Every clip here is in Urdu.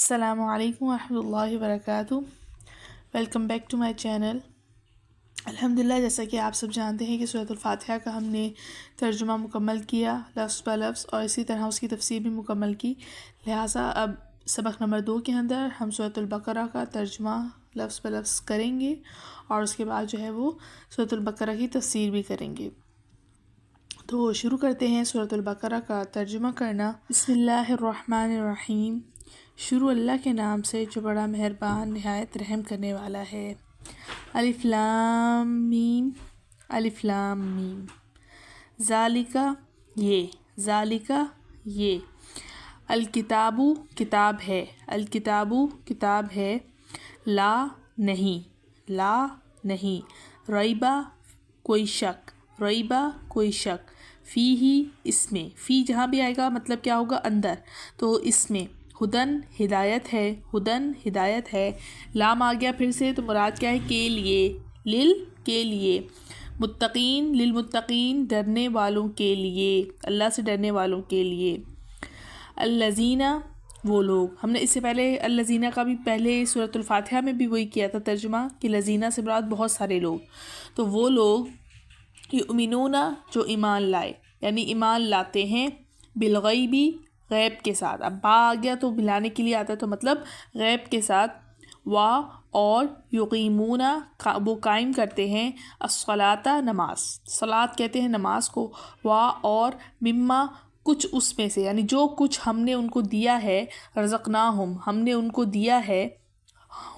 السلام علیکم ورحمۃ اللہ وبرکاتہ۔ Welcome back to my channel. الحمدللہ، جیسا کہ آپ سب جانتے ہیں کہ سورۃ الفاتحہ کا ہم نے ترجمہ مکمل کیا لفظ بہ لفظ، اور اسی طرح اس کی تفسیر بھی مکمل کی۔ لہٰذا اب سبق نمبر 2 کے اندر ہم سورۃ البقرہ کا ترجمہ لفظ بہ لفظ کریں گے، اور اس کے بعد جو ہے وہ سورۃ البقرہ کی تفسیر بھی کریں گے۔ تو شروع کرتے ہیں سورۃ البقرہ کا ترجمہ کرنا۔ بسم اللہ الرحمن الرحیم۔ شروع اللہ کے نام سے جو بڑا مہربان نہایت رحم کرنے والا ہے۔ الف لام میم، الف لام میم۔ ذالکہ یہ، ذالکہ یہ، الکتابو کتاب ہے، الکتابو کتاب ہے، لا نہیں، لا نہیں، ریبہ کوئی شک، ریبہ کوئی شک، فی ہی اس میں، فی جہاں بھی آئے گا مطلب کیا ہوگا؟ اندر، تو اس میں، ہدن ہدایت ہے، ہدن ہدایت ہے، لام آ گیا پھر سے تو مراد کیا ہے؟ کے لیے، لل کے لیے، متقین للمتقین ڈرنے والوں کے لیے، اللہ سے ڈرنے والوں کے لیے، الذین وہ لوگ، ہم نے اس سے پہلے الذین کا بھی پہلے سورۃ الفاتحہ میں بھی وہی کیا تھا ترجمہ کہ لذینہ سے مراد بہت سارے لوگ، تو وہ لوگ یؤمنون جو ایمان لائے، یعنی ایمان لاتے ہیں، بالغیبی غیب کے ساتھ، اب با آ گیا تو ملانے کے لیے آتا ہے تو مطلب غیب کے ساتھ، اور یقیمون وہ قائم کرتے ہیں، الصلاۃ نماز، صلاۃ کہتے ہیں نماز کو، اور مما کچھ اس میں سے، یعنی جو کچھ ہم نے ان کو دیا ہے، رزقناہم ہم نے ان کو دیا ہے،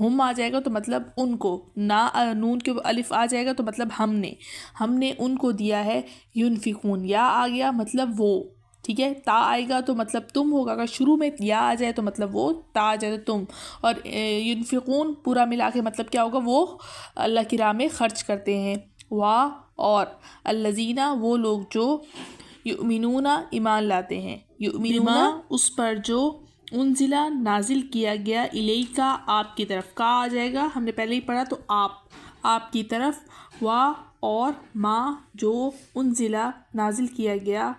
ہم آ جائے گا تو مطلب ان کو، نون کے الف آ جائے گا تو مطلب ہم نے ان کو دیا ہے، ینفقون یا آ گیا مطلب وہ، ٹھیک ہے، تا آئے گا تو مطلب تم ہوگا، اگر شروع میں یا آ جائے تو مطلب وہ، تا آ جائے تو تم، اور ینفقون پورا ملا کے مطلب کیا ہوگا؟ وہ اللہ کی راہ میں خرچ کرتے ہیں، اور الذین وہ لوگ جو یؤمنون ایمان لاتے ہیں، یؤمنون اس پر جو انزلہ نازل کیا گیا، الیکا آپ کی طرف، کا آ جائے گا، ہم نے پہلے ہی پڑھا تو آپ کی طرف، اور ما جو انزلہ نازل کیا گیا،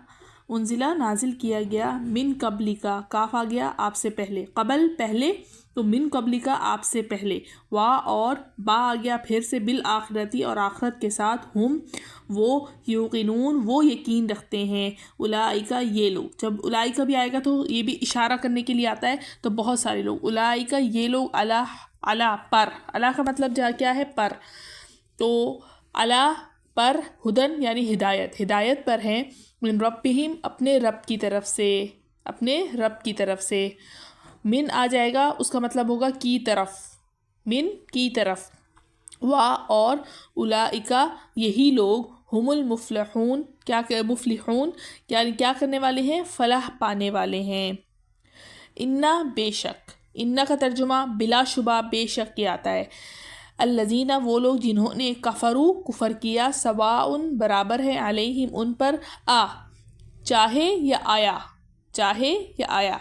انزلہ نازل کیا گیا، من قبلی کا، کاف آ گیا آپ سے پہلے، قبل پہلے تو من قبلی کا آپ سے پہلے، اور با آ گیا پھر سے، بالآخرتی اور آخرت کے ساتھ، ہم وہ، یوقنون وہ یقین رکھتے ہیں، اولئک یہ لوگ، جب اولئک بھی آئے گا تو یہ بھی اشارہ کرنے کے لیے آتا ہے تو بہت سارے لوگ، اولئک یہ لوگ، اللہ پر، اللہ کا مطلب کیا ہے؟ پر، تو اللہ پر، ہدن یعنی ہدایت، ہدایت پر ہیں، من ربہم اپنے رب کی طرف سے، اپنے رب کی طرف سے، من آ جائے گا اس کا مطلب ہوگا کی طرف، من کی طرف، اور اولئک یہی لوگ، ہم المفلحون کیا مفلحون یعنی کیا کرنے والے ہیں؟ فلاح پانے والے ہیں۔ انا بے شک، انا کا ترجمہ بلا شبہ بے شک یہ آتا ہے، الذین وہ لوگ جنہوں نے کفروا کفر کیا، سواء برابر ہے، علیہم ان پر، چاہے یا آیا، چاہے یا آیا،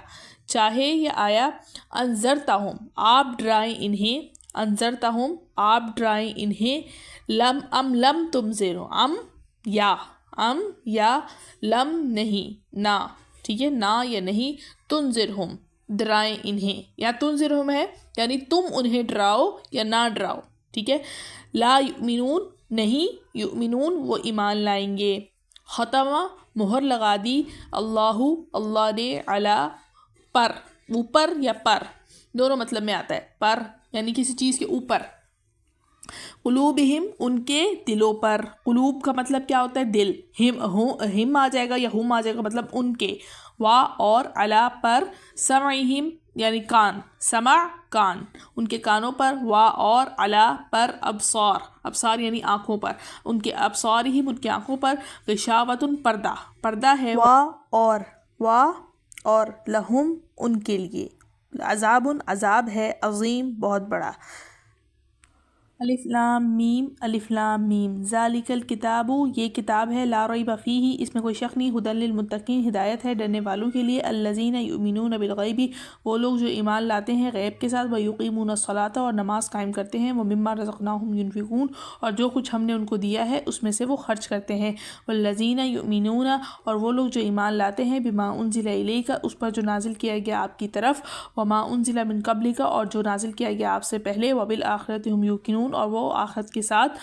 چاہے یا آیا، انذرتہم آپ ڈرائیں انہیں، انذرتہم آپ ڈرائیں انہیں، لم تنذرہم ام یا لم نہیں نہ، ٹھیک ہے، نہ یا نہیں، تنذرہم ڈرائیں انہیں، یا تنذرہم ہے یعنی تم انہیں ڈراؤ یا نہ ڈراؤ، ٹھیک ہے، لا یؤمنون نہیں، یؤمنون وہ ایمان لائیں گے، ختمہ مہر لگا دی، اللہ نے، علی پر، اوپر یا پر دونوں مطلب میں آتا ہے، پر یعنی کسی چیز کے اوپر، قلوبہم ان کے دلوں پر، قلوب کا مطلب کیا ہوتا ہے؟ دل، ہم آ جائے گا یا ہم آ جائے گا مطلب ان کے، اور علی پر، سمعہم یعنی کان، سمع کان ان کے کانوں پر، اور علی پر، ابصار یعنی آنکھوں پر، ان کے ابصارہم ان کی آنکھوں پر، غشاوۃ پردہ، پردہ ہے، اور لہم ان کے لیے، عذاب عذاب ہے، عظیم بہت بڑا۔ الف لام میم ذالکل کتابو، یہ کتاب ہے، لا ریب فیہ، اس میں کوئی شک نہیں، ھدی للمتقین، ہدایت ہے ڈرنے والوں کے لیے، الذین یؤمنون بالغیب، وہ لوگ جو ایمان لاتے ہیں غیب کے ساتھ، ویقیمون الصلاۃ، اور نماز قائم کرتے ہیں، ومما رزقناہم ینفقون، اور جو کچھ ہم نے ان کو دیا ہے اس میں سے وہ خرچ کرتے ہیں، والذین یؤمنون، اور وہ لوگ جو ایمان لاتے ہیں، بما انزل الیک، اس پر جو نازل کیا گیا آپ کی طرف، وما انزل من قبلک، اور جو نازل کیا گیا آپ سے پہلے، وبالآخرۃ ہم یوقنون، اور وہ آخرت کے ساتھ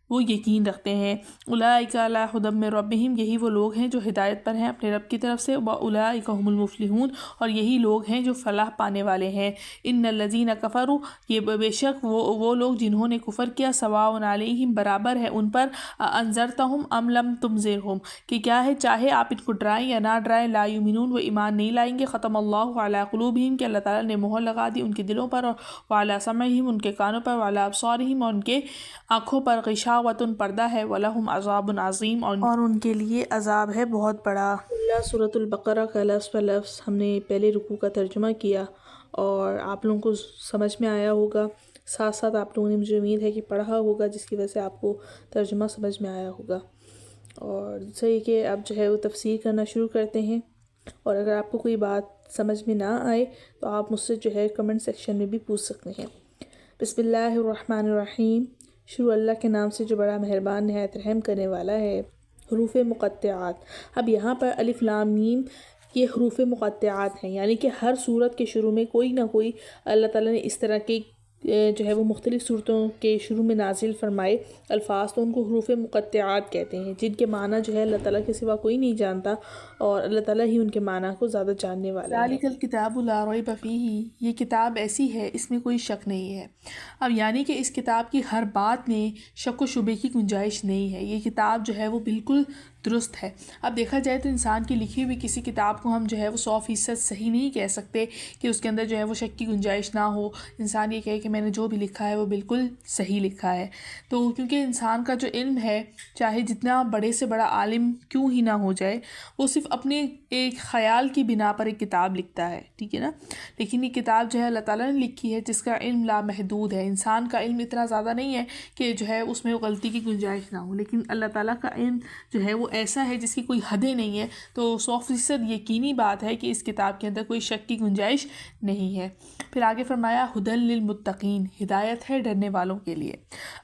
وہ یقین رکھتے ہیں، اولئک علی ھدی من ربہم، یہی وہ لوگ ہیں جو ہدایت پر ہیں اپنے رب کی طرف سے، واولئک هم المفلحون، اور یہی لوگ ہیں جو فلاح پانے والے ہیں، ان الذین کفروا، یہ بے شک وہ لوگ جنہوں نے کفر کیا، سواء علیہم، برابر ہے ان پر، انذرتہم ام لم تنذرہم، کہ کیا ہے چاہے آپ ان کو ڈرائیں یا نہ ڈرائیں، لا یؤمنون، وہ ایمان نہیں لائیں گے، ختم اللہ علی قلوبہم، کہ اللہ تعالیٰ نے مہر لگا دی ان کے دلوں پر، اور وعلی سمعہم، ان کے کانوں پر، وعلی ابصارہم، اور ان کے آنکھوں پر، غشاوۃ، پردہ ہے، ولہم عذاب عظیم، اور ان کے لیے عذاب ہے بہت بڑا۔ اللہ سورۃ البقرہ کا لفظ پر لفظ ہم نے پہلے رکوع کا ترجمہ کیا اور آپ لوگوں کو سمجھ میں آیا ہوگا، ساتھ ساتھ آپ لوگوں نے مجھے امید ہے کہ پڑھا ہوگا، جس کی وجہ سے آپ کو ترجمہ سمجھ میں آیا ہوگا۔ اور صحیح کہ اب جو ہے وہ تفسیر کرنا شروع کرتے ہیں، اور اگر آپ کو کوئی بات سمجھ میں نہ آئے تو آپ مجھ سے جو ہے کمنٹ سیکشن میں بھی پوچھ سکتے ہیں۔ بسم اللہ الرحمن الرحیم، شروع اللہ کے نام سے جو بڑا مہربان نہایت رحم کرنے والا ہے۔ حروف مقطعات، اب یہاں پر الف لام میم یہ حروف مقطعات ہیں، یعنی کہ ہر صورت کے شروع میں کوئی نہ کوئی اللہ تعالیٰ نے اس طرح کے جو ہے وہ مختلف صورتوں کے شروع میں نازل فرمائے الفاظ، تو ان کو حروف مقطعات کہتے ہیں، جن کے معنی جو ہے اللہ تعالیٰ کے سوا کوئی نہیں جانتا، اور اللہ تعالیٰ ہی ان کے معنی کو زیادہ جاننے والا ہے۔ ذالک الکتاب لا ریب فیہ، یہ کتاب ایسی ہے اس میں کوئی شک نہیں ہے۔ اب یعنی کہ اس کتاب کی ہر بات میں شک و شبے کی گنجائش نہیں ہے، یہ کتاب جو ہے وہ بالکل درست ہے۔ اب دیکھا جائے تو انسان کی لکھی ہوئی کسی کتاب کو ہم جو ہے وہ 100% صحیح نہیں کہہ سکتے کہ اس کے اندر جو ہے وہ شک کی گنجائش نہ ہو، انسان یہ کہے کہ میں نے جو بھی لکھا ہے وہ بالکل صحیح لکھا ہے، تو کیونکہ انسان کا جو علم ہے، چاہے جتنا بڑے سے بڑا عالم کیوں ہی نہ ہو جائے، وہ صرف اپنے ایک خیال کی بنا پر ایک کتاب لکھتا ہے، ٹھیک ہے نا، لیکن یہ کتاب جو ہے اللہ تعالیٰ نے لکھی ہے جس کا علم لامحدود ہے، انسان کا علم اتنا زیادہ نہیں ہے کہ جو ہے اس میں غلطی کی گنجائش نہ ہو، لیکن اللہ تعالیٰ کا علم جو ہے وہ ایسا ہے جس کی کوئی حدیں نہیں ہے، تو 100% یقینی بات ہے کہ اس کتاب کے اندر کوئی شک کی گنجائش نہیں ہے۔ پھر آگے فرمایا ھدی للمتقین، ہدایت ہے ڈرنے والوں کے لیے۔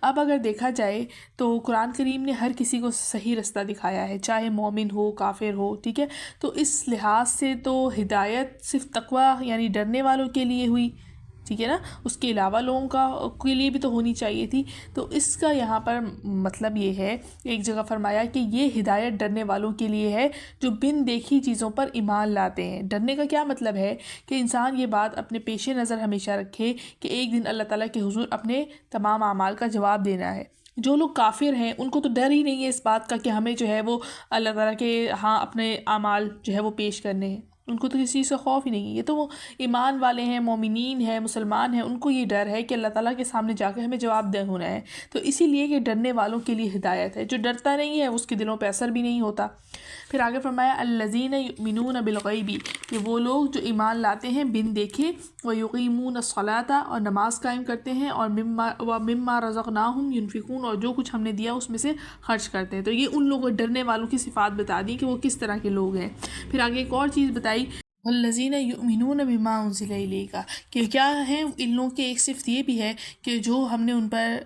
اب اگر دیکھا جائے تو قرآن کریم نے ہر کسی کو صحیح رستہ دکھایا ہے، چاہے مومن ہو کافر ہو، ٹھیک ہے، تو اس لحاظ سے تو ہدایت صرف تقویٰ یعنی ڈرنے والوں کے لیے ہوئی، ٹھیک ہے نا، اس کے علاوہ لوگوں کے لیے بھی تو ہونی چاہیے تھی، تو اس کا یہاں پر مطلب یہ ہے، ایک جگہ فرمایا کہ یہ ہدایت ڈرنے والوں کے لیے ہے جو بن دیکھی چیزوں پر ایمان لاتے ہیں۔ ڈرنے کا کیا مطلب ہے کہ انسان یہ بات اپنے پیش نظر ہمیشہ رکھے کہ ایک دن اللہ تعالیٰ کے حضور اپنے تمام اعمال کا جواب دینا ہے۔ جو لوگ کافر ہیں ان کو تو ڈر ہی نہیں ہے اس بات کا کہ ہمیں جو ہے وہ اللہ تعالیٰ کے ہاں اپنے اعمال جو ہے وہ پیش کرنے ہیں، ان کو تو کسی چیز سے خوف ہی نہیں ہے، یہ تو وہ ایمان والے ہیں، مومنین ہیں، مسلمان ہیں، ان کو یہ ڈر ہے کہ اللہ تعالیٰ کے سامنے جا کے ہمیں جواب دہ ہونا ہے، تو اسی لیے کہ ڈرنے والوں کے لیے ہدایت ہے، جو ڈرتا نہیں ہے اس کے دلوں پہ اثر بھی نہیں ہوتا۔ پھر آگے فرمایا الذین یؤمنون بالغیب، کہ وہ لوگ جو ایمان لاتے ہیں بن دیکھے، ویقیمون الصلاۃ، اور نماز قائم کرتے ہیں، اور مما رزقناہم ینفقون، اور جو کچھ ہم نے دیا اس میں سے خرچ کرتے ہیں، تو یہ ان لوگوں ڈرنے والوں کی صفات بتا دی کہ وہ کس طرح کے لوگ ہیں۔ پھر آگے ایک اور چیز بتائی والذین یؤمنون بما انزل الیک، کہ کیا ہے ان لوگوں کی ایک صفت یہ بھی ہے کہ جو ہم نے ان پر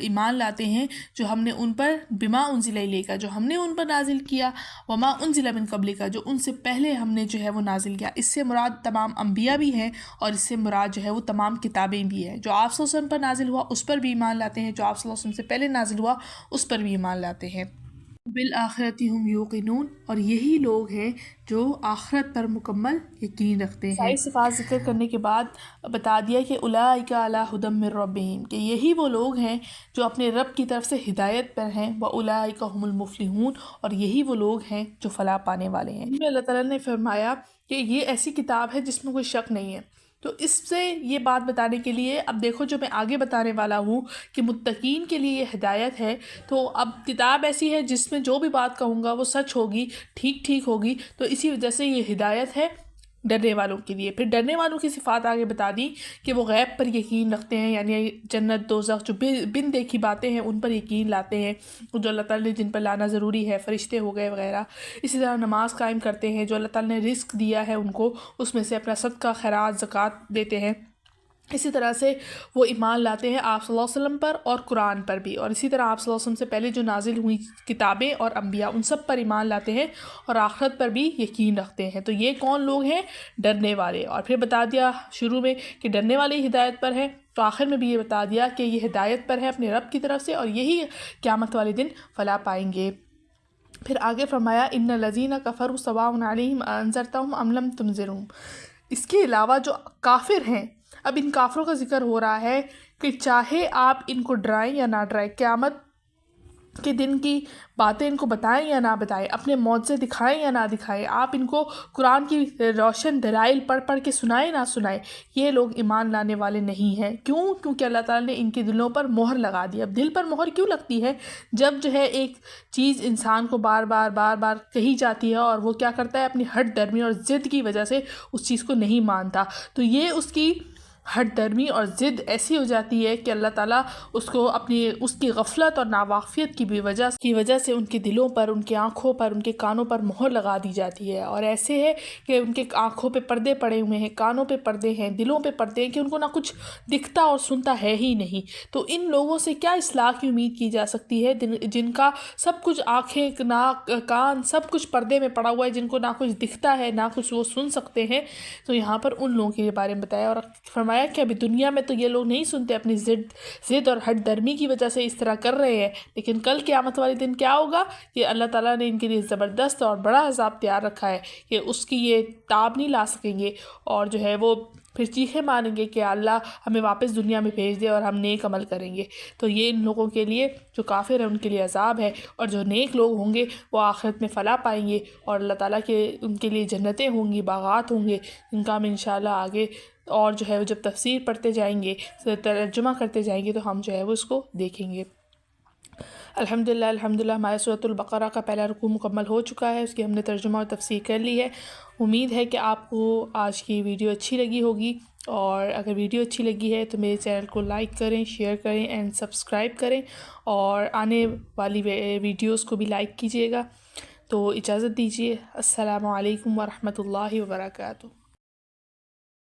ایمان لاتے ہیں، جو ہم نے ان پر بما انزل الیک، جو ہم نے ان پر نازل کیا، وما انزل من قبلک، جو ان سے پہلے ہم نے جو ہے وہ نازل کیا، اس سے مراد تمام انبیاء بھی ہیں، اور اس سے مراد جو ہے وہ تمام کتابیں بھی ہیں، جو آپ صلی اللہ علیہ وسلم پر نازل ہوا اس پر بھی ایمان لاتے ہیں، جو آپ صلی اللہ علیہ وسلم سے پہلے نازل ہوا اس پر بھی ایمان لاتے ہیں۔ بالآخرۃ ہم یوقنون، اور یہی لوگ ہیں جو آخرت پر مکمل یقین رکھتے ہیں۔ ساری صفات ذکر کرنے کے بعد بتا دیا کہ اولئک علی ھدی من ربہم، کہ یہی وہ لوگ ہیں جو اپنے رب کی طرف سے ہدایت پر ہیں، واولئک ھم المفلحون، اور یہی وہ لوگ ہیں جو فلاح پانے والے ہیں۔ اللہ تعالیٰ نے فرمایا کہ یہ ایسی کتاب ہے جس میں کوئی شک نہیں ہے، تو اس سے یہ بات بتانے کے لیے اب دیکھو جو میں آگے بتانے والا ہوں کہ متقین کے لیے یہ ہدایت ہے، تو اب کتاب ایسی ہے جس میں جو بھی بات کہوں گا وہ سچ ہوگی، ٹھیک ہوگی، تو اسی وجہ سے یہ ہدایت ہے ڈرنے والوں کے لیے۔ پھر ڈرنے والوں کی صفات آگے بتا دی کہ وہ غیب پر یقین رکھتے ہیں، یعنی جنت دوزخ جو بن دیکھی باتیں ہیں ان پر یقین لاتے ہیں، جو اللہ تعالیٰ نے جن پر لانا ضروری ہے، فرشتے ہو گئے وغیرہ۔ اسی طرح نماز قائم کرتے ہیں، جو اللہ تعالیٰ نے رزق دیا ہے ان کو اس میں سے اپنا صدقہ خیرات زکوٰۃ دیتے ہیں۔ اسی طرح سے وہ ایمان لاتے ہیں آپ صلی اللہ علیہ وسلم پر اور قرآن پر بھی، اور اسی طرح آپ صلی اللہ علیہ وسلم سے پہلے جو نازل ہوئی کتابیں اور انبیاء ان سب پر ایمان لاتے ہیں اور آخرت پر بھی یقین رکھتے ہیں۔ تو یہ کون لوگ ہیں؟ ڈرنے والے۔ اور پھر بتا دیا شروع میں کہ ڈرنے والے ہدایت پر ہیں، تو آخر میں بھی یہ بتا دیا کہ یہ ہدایت پر ہے اپنے رب کی طرف سے، اور یہی قیامت والے دن فلاح پائیں گے۔ پھر آگے فرمایا ان الذین کفروا سواء علیہم انذرتہم ام لم تنذرہم۔ اس کے علاوہ جو کافر ہیں، اب ان کافروں کا ذکر ہو رہا ہے کہ چاہے آپ ان کو ڈرائیں یا نہ ڈرائیں، قیامت کے دن کی باتیں ان کو بتائیں یا نہ بتائیں، اپنے معجزے دکھائیں یا نہ دکھائیں، آپ ان کو قرآن کی روشن دلائل پڑھ پڑھ کے سنائیں نہ سنائیں، یہ لوگ ایمان لانے والے نہیں ہیں۔ کیوں؟ کیونکہ اللہ تعالیٰ نے ان کے دلوں پر مہر لگا دی۔ اب دل پر مہر کیوں لگتی ہے؟ جب جو ہے ایک چیز انسان کو بار بار کہی جاتی ہے اور وہ کیا کرتا ہے، اپنی ہٹ درمی اور ضد کی وجہ سے اس چیز کو نہیں مانتا، تو یہ اس کی ہٹ درمی اور ضد ایسی ہو جاتی ہے کہ اللہ تعالیٰ اس کو اس کی غفلت اور ناواقفیت کی وجہ سے ان کے دلوں پر، ان کی آنکھوں پر، ان کے کانوں پر مہر لگا دی جاتی ہے، اور ایسے ہے کہ ان کے آنکھوں پہ پردے پڑے ہوئے ہیں، کانوں پہ پردے ہیں، دلوں پہ پردے ہیں کہ ان کو نہ کچھ دکھتا اور سنتا ہے ہی نہیں۔ تو ان لوگوں سے کیا اصلاح کی امید کی جا سکتی ہے جن کا سب کچھ آنکھیں، ناک، کان سب کچھ پردے میں پڑا ہوا ہے، جن کو نہ کچھ دکھتا ہے نہ کچھ وہ سن سکتے ہیں۔ تو یہاں پر ان لوگوں کے بارے میں بتایا، اور فرمایا کہ ابھی دنیا میں تو یہ لوگ نہیں سنتے، اپنی ضد اور ہٹ درمی کی وجہ سے اس طرح کر رہے ہیں، لیکن کل قیامت والے دن کیا ہوگا کہ اللہ تعالیٰ نے ان کے لیے زبردست اور بڑا عذاب تیار رکھا ہے کہ اس کی یہ تاب نہیں لا سکیں گے، اور جو ہے وہ پھر چیخیں مانیں گے کہ اللہ ہمیں واپس دنیا میں بھیج دے اور ہم نیک عمل کریں گے۔ تو یہ ان لوگوں کے لیے جو کافر ہیں ان کے لیے عذاب ہے، اور جو نیک لوگ ہوں گے وہ آخرت میں فلاح پائیں گے، اور اللہ تعالیٰ کے ان کے لیے جنتیں ہوں گی، باغات ہوں گے، جن کا ہم انشاءاللہ آگے اور جو ہے وہ جب تفسیر پڑھتے جائیں گے، ترجمہ کرتے جائیں گے، تو ہم جو ہے وہ اس کو دیکھیں گے۔ الحمدللہ ہمارے سورۃ البقرہ کا پہلا رکوع مکمل ہو چکا ہے، اس کی ہم نے ترجمہ اور تفسیر کر لی ہے۔ امید ہے کہ آپ کو آج کی ویڈیو اچھی لگی ہوگی، اور اگر ویڈیو اچھی لگی ہے تو میرے چینل کو لائک کریں، شیئر کریں اینڈ سبسکرائب کریں، اور آنے والی ویڈیوز کو بھی لائک کیجیے گا۔ تو اجازت دیجیے، السلام علیکم ورحمۃ اللہ وبرکاتہ۔